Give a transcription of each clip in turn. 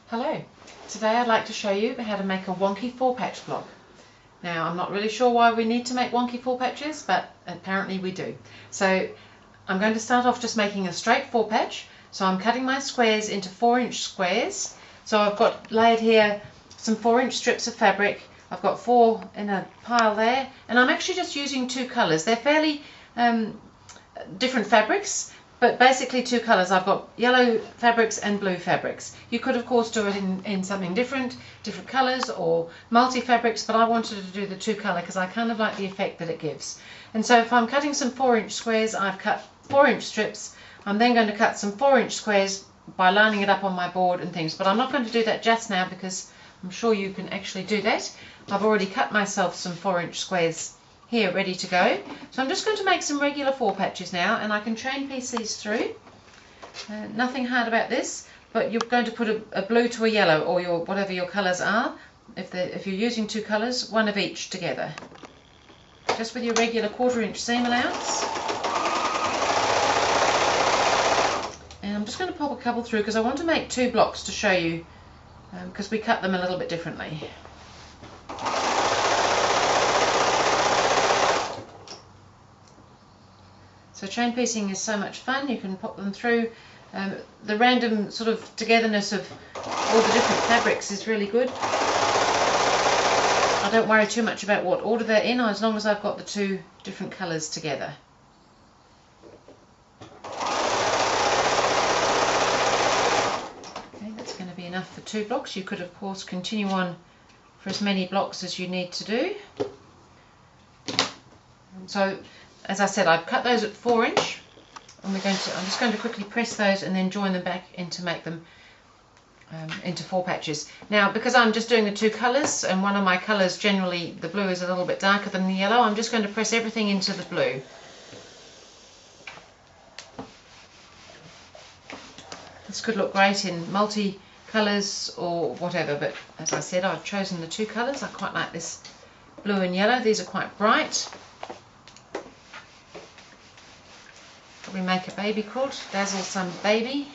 Hello, today I'd like to show you how to make a wonky 4-patch block. Now I'm not really sure why we need to make wonky 4 patches, but apparently we do. So I'm going to start off just making a straight 4-patch. So I'm cutting my squares into 4-inch squares. So I've got laid here some 4-inch strips of fabric. I've got 4 in a pile there, and I'm actually just using 2 colours. They're fairly different fabrics, but basically 2 colours. I've got yellow fabrics and blue fabrics. You could of course do it in something different colours or multi-fabrics, but I wanted to do the 2 colour because I kind of like the effect that it gives. And so if I'm cutting some 4-inch squares, I've cut 4-inch strips. I'm then going to cut some 4-inch squares by lining it up on my board and things, but I'm not going to do that just now because I'm sure you can actually do that. I've already cut myself some 4-inch squares here ready to go. So I'm just going to make some regular 4 patches now, and I can chain piece these through. Nothing hard about this, but you're going to put a blue to a yellow, or whatever your colours are. If you're using 2 colours, one of each together. Just with your regular 1/4-inch seam allowance. And I'm just going to pop a couple through because I want to make 2 blocks to show you, because we cut them a little bit differently. So chain piecing is so much fun. You can pop them through. The random sort of togetherness of all the different fabrics is really good. I don't worry too much about what order they're in, as long as I've got the 2 different colours together. Okay, that's going to be enough for 2 blocks. You could of course continue on for as many blocks as you need to do. So as I said, I've cut those at 4-inch, and I'm just going to quickly press those and then join them back in to make them into 4 patches. Now, because I'm just doing the 2 colours, and one of my colours, generally the blue, is a little bit darker than the yellow, I'm just going to press everything into the blue. This could look great in multi-colours or whatever, but as I said, I've chosen the 2 colours. I quite like this blue and yellow. These are quite bright. We make a baby quilt, dazzle some baby.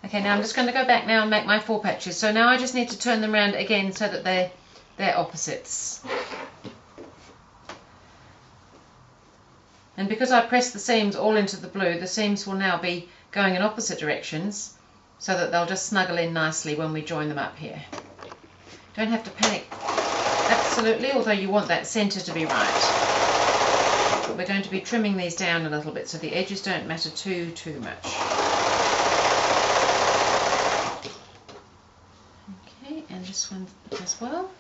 Okay, now I'm just going to go back now and make my 4 patches. So now I just need to turn them around again so that they're opposites. And because I pressed the seams all into the blue, the seams will now be going in opposite directions so that they'll just snuggle in nicely when we join them up here. Don't have to panic absolutely, although you want that centre to be right. But we're going to be trimming these down a little bit so the edges don't matter too much. Okay, and this one as well.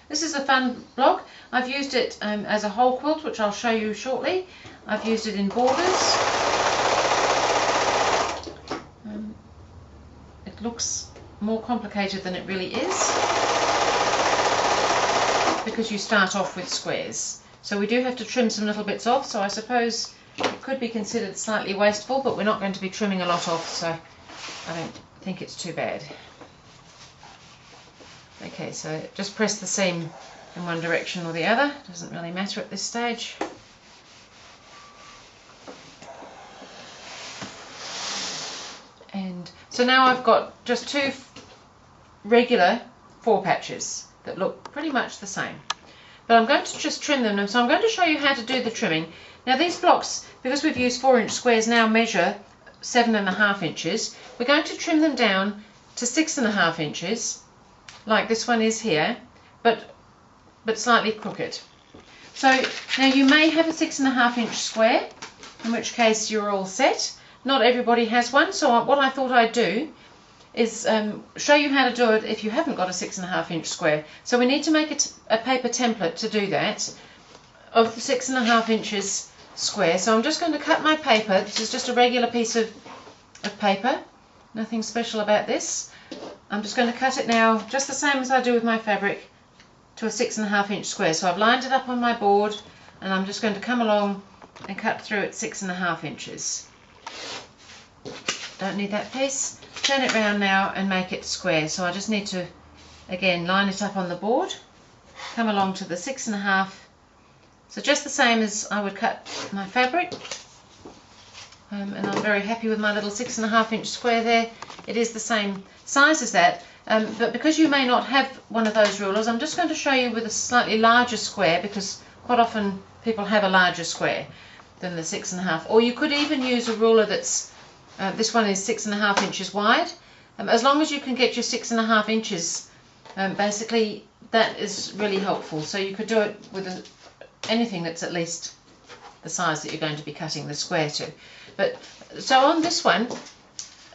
This is a fun block. I've used it as a whole quilt, which I'll show you shortly. I've used it in borders. It looks more complicated than it really is because you start off with squares. So we do have to trim some little bits off, so I suppose it could be considered slightly wasteful, but we're not going to be trimming a lot off, so I don't think it's too bad. Okay, so just press the seam in one direction or the other, doesn't really matter at this stage. And so now I've got just 2 regular 4 patches that look pretty much the same. But I'm going to just trim them, and so I'm going to show you how to do the trimming. Now these blocks, because we've used 4-inch squares, now measure 7.5 inches. We're going to trim them down to 6.5 inches, like this one is here, but slightly crooked. So now you may have a 6.5-inch square, in which case you're all set. Not everybody has one, so what I thought I'd do is show you how to do it if you haven't got a 6.5-inch square. So we need to make a paper template to do that of the 6.5 inches square. So I'm just going to cut my paper. This is just a regular piece of paper, nothing special about this. I'm just going to cut it now just the same as I do with my fabric to a 6.5-inch square. So I've lined it up on my board, and I'm just going to come along and cut through at 6.5 inches. Don't need that piece. Turn it round now and make it square. So I just need to again line it up on the board, come along to the 6.5. So just the same as I would cut my fabric. and I'm very happy with my little 6.5 inch square there. It is the same size as that, but because you may not have one of those rulers, I'm just going to show you with a slightly larger square, because quite often people have a larger square than the 6.5. Or you could even use a ruler that's, this one is 6.5 inches wide. As long as you can get your 6.5 inches, basically that is really helpful. So you could do it with anything that's at least the size that you're going to be cutting the square to. But so on this one,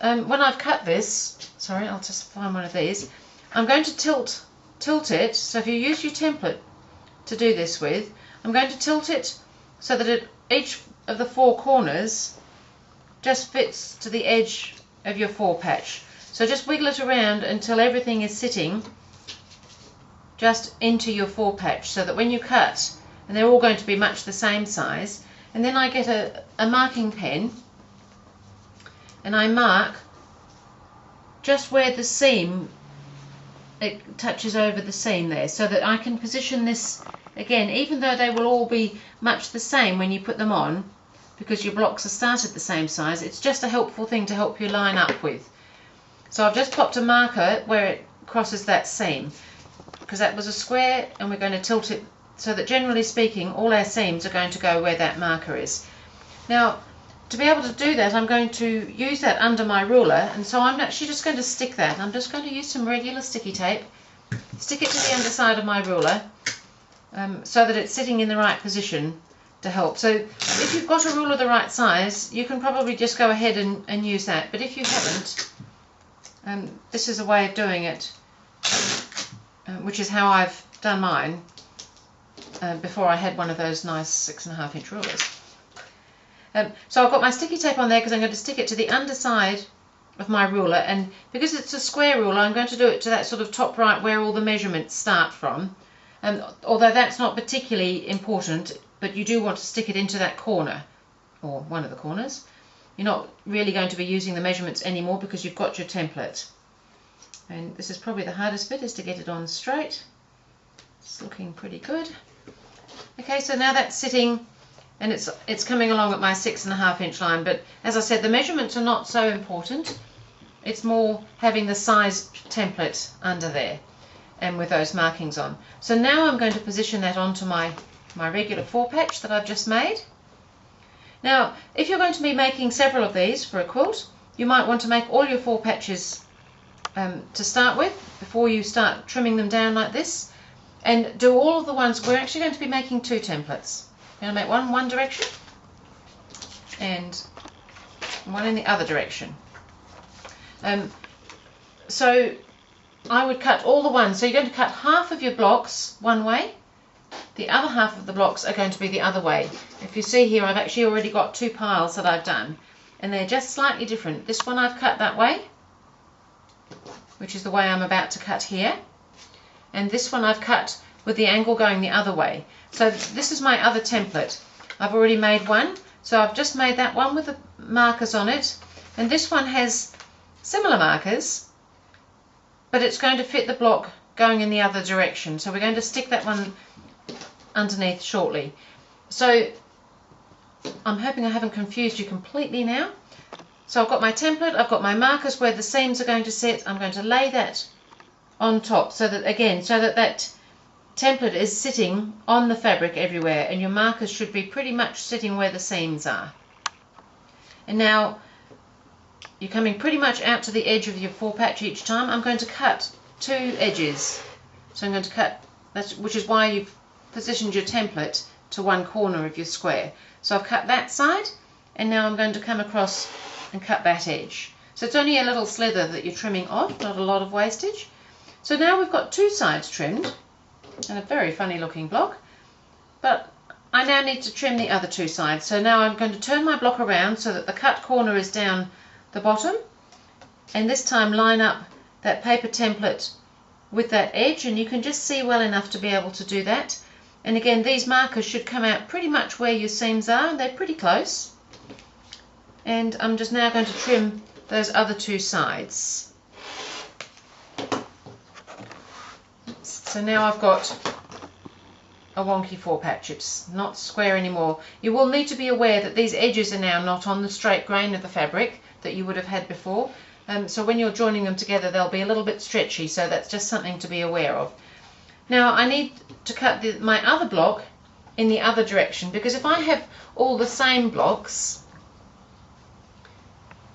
when I've cut this, sorry, I'll just find one of these, I'm going to tilt it. So if you use your template to do this with, I'm going to tilt it so that each of the 4 corners just fits to the edge of your 4 patch. So just wiggle it around until everything is sitting just into your 4 patch, so that when you cut, and they're all going to be much the same size, and then I get a marking pen and I mark just where the seam, it touches over the seam there, so that I can position this again, even though they will all be much the same when you put them on, because your blocks are started the same size. It's just a helpful thing to help you line up with. So I've just popped a marker where it crosses that seam, because that was a square, and we're going to tilt it so that, generally speaking, all our seams are going to go where that marker is. Now, to be able to do that, I'm going to use that under my ruler, and so I'm actually just going to stick that. I'm just going to use some regular sticky tape, stick it to the underside of my ruler, so that it's sitting in the right position to help. So if you've got a ruler the right size, you can probably just go ahead and use that. But if you haven't, this is a way of doing it, which is how I've done mine before I had one of those nice 6.5 inch rulers. So I've got my sticky tape on there because I'm going to stick it to the underside of my ruler, and because it's a square ruler, I'm going to do it to that sort of top right where all the measurements start from. Although that's not particularly important, but you do want to stick it into that corner, or one of the corners. You're not really going to be using the measurements anymore because you've got your template. And this is probably the hardest bit, is to get it on straight. It's looking pretty good. Okay, so now that's sitting, and it's coming along at my 6.5 inch line, but as I said, the measurements are not so important. It's more having the size template under there and with those markings on. So now I'm going to position that onto my regular 4 patch that I've just made. Now, if you're going to be making several of these for a quilt, you might want to make all your 4 patches to start with before you start trimming them down like this, and do all of the ones. We're actually going to be making 2 templates. I'm going to make one direction and one in the other direction. So I would cut all the ones. So you're going to cut half of your blocks one way, the other half of the blocks are going to be the other way. If you see here, I've actually already got 2 piles that I've done, and they're just slightly different. This one I've cut that way, which is the way I'm about to cut here, and this one I've cut with the angle going the other way. So this is my other template. I've already made one, so I've just made that one with the markers on it, and this one has similar markers, but it's going to fit the block going in the other direction. So we're going to stick that one underneath shortly. So I'm hoping I haven't confused you completely now. So I've got my template, I've got my markers where the seams are going to sit. I'm going to lay that on top so that, again, so that that template is sitting on the fabric everywhere, and your markers should be pretty much sitting where the seams are. And now you're coming pretty much out to the edge of your 4 patch each time. I'm going to cut 2 edges. So I'm going to cut, which is why you've positioned your template to one corner of your square. So I've cut that side, and now I'm going to come across and cut that edge. So it's only a little slither that you're trimming off, not a lot of wastage. So now we've got 2 sides trimmed, and a very funny looking block, but I now need to trim the other 2 sides. So now I'm going to turn my block around so that the cut corner is down the bottom, and this time line up that paper template with that edge, and you can just see well enough to be able to do that. And again, these markers should come out pretty much where your seams are, and they're pretty close. And I'm just now going to trim those other 2 sides. So now I've got a wonky 4-patch. It's not square anymore. You will need to be aware that these edges are now not on the straight grain of the fabric that you would have had before. So when you're joining them together, they'll be a little bit stretchy, so that's just something to be aware of. Now I need to cut my other block in the other direction, because if I have all the same blocks,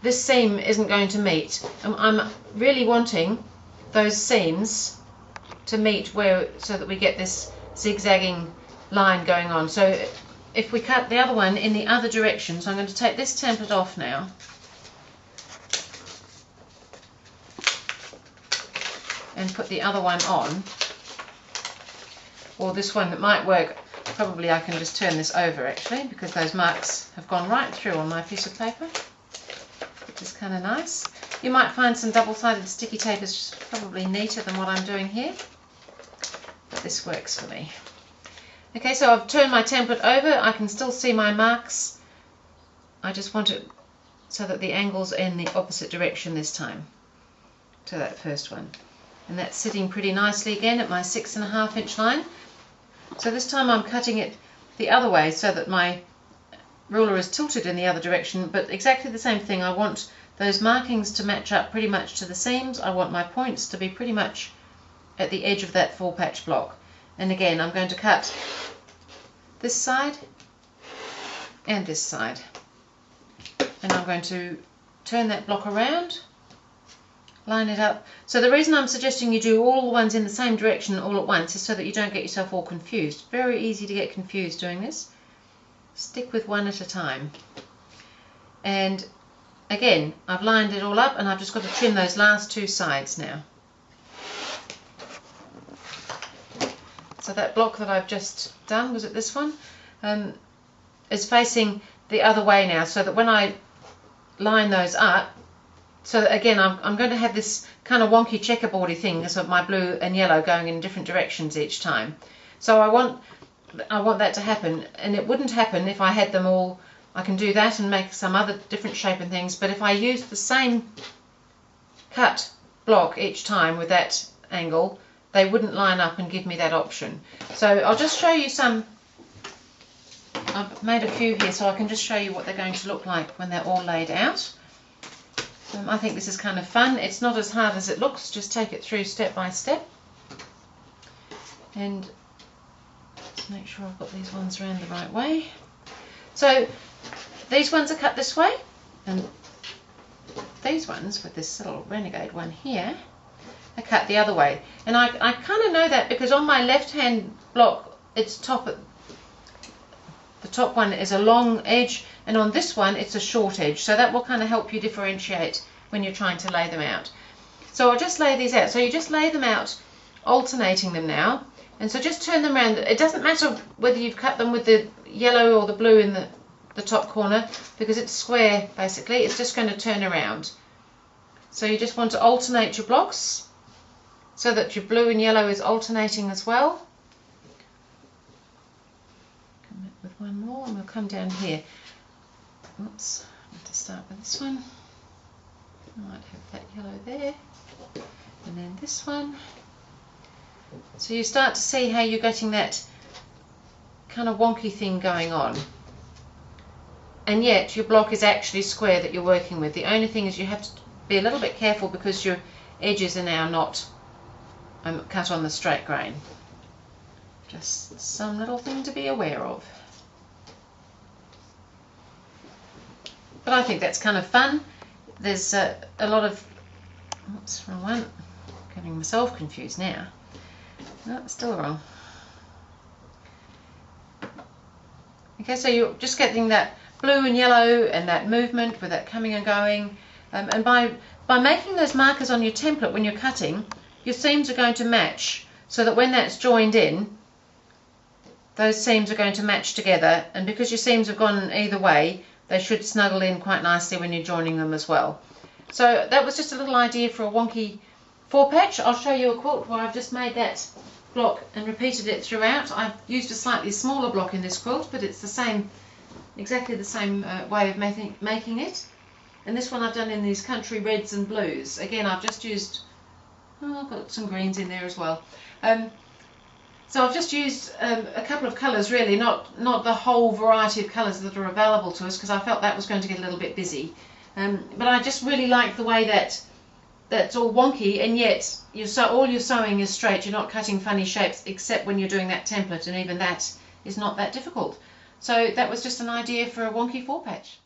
this seam isn't going to meet. I'm really wanting those seams to meet so that we get this zigzagging line going on. So if we cut the other one in the other direction, so I'm going to take this template off now. And put the other one on, or this one that might work. Probably I can just turn this over actually, because those marks have gone right through on my piece of paper, which is kind of nice. You might find some double-sided sticky tape is probably neater than what I'm doing here, but this works for me. Okay, so I've turned my template over. I can still see my marks. I just want it so that the angle's in the opposite direction this time to that first one. And that's sitting pretty nicely again at my 6.5 inch line. So this time I'm cutting it the other way so that my ruler is tilted in the other direction, but exactly the same thing. I want those markings to match up pretty much to the seams. I want my points to be pretty much at the edge of that 4-patch block. And again, I'm going to cut this side and this side. And I'm going to turn that block around, line it up. So the reason I'm suggesting you do all the ones in the same direction all at once is so that you don't get yourself all confused. Very easy to get confused doing this. Stick with one at a time. And again, I've lined it all up and I've just got to trim those last two sides now. So that block that I've just done, was it this one, is facing the other way now, so that when I line those up, so that again I'm going to have this kind of wonky checkerboardy thing, this of my blue and yellow going in different directions each time. So I want that to happen, and it wouldn't happen if I had them all. I can do that and make some other different shape and things, but if I use the same cut block each time with that angle, they wouldn't line up and give me that option. So I'll just show you some. I've made a few here so I can just show you what they're going to look like when they're all laid out. I think this is kind of fun. It's not as hard as it looks. Just take it through step by step. And just make sure I've got these ones around the right way. So these ones are cut this way, and these ones with this little renegade one here are cut the other way. And I kind of know that because on my left hand block, it's the top one is a long edge, and on this one it's a short edge, so that will kind of help you differentiate when you're trying to lay them out. So I'll just lay these out. So you just lay them out, alternating them now, and so just turn them around. It doesn't matter whether you've cut them with the yellow or the blue in the top corner, because it's square basically. It's just going to turn around. So you just want to alternate your blocks so that your blue and yellow is alternating as well. With one more, and we'll come down here. Oops, I have to start with this one. I might have that yellow there, and then this one. So you start to see how you're getting that kind of wonky thing going on, and yet your block is actually square that you're working with. The only thing is you have to be a little bit careful because your edges are now not cut on the straight grain. Just some little thing to be aware of. But I think that's kind of fun. There's a lot of, oops, wrong one, getting myself confused now. No, still wrong. Okay, so you're just getting that blue and yellow and that movement with that coming and going. And by making those markers on your template when you're cutting, your seams are going to match, so that when that's joined in, those seams are going to match together, and because your seams have gone either way, they should snuggle in quite nicely when you're joining them as well. So that was just a little idea for a wonky 4-patch. I'll show you a quilt where I've just made that block and repeated it throughout. I've used a slightly smaller block in this quilt, but it's the same, exactly the same way of making it. And this one I've done in these country reds and blues. Again, I've just used, I've got some greens in there as well. So I've just used a couple of colours really, not the whole variety of colours that are available to us, because I felt that was going to get a little bit busy. But I just really like the way that that's all wonky, and yet all your sewing is straight. You're not cutting funny shapes except when you're doing that template, and even that is not that difficult. So that was just an idea for a wonky 4 patch.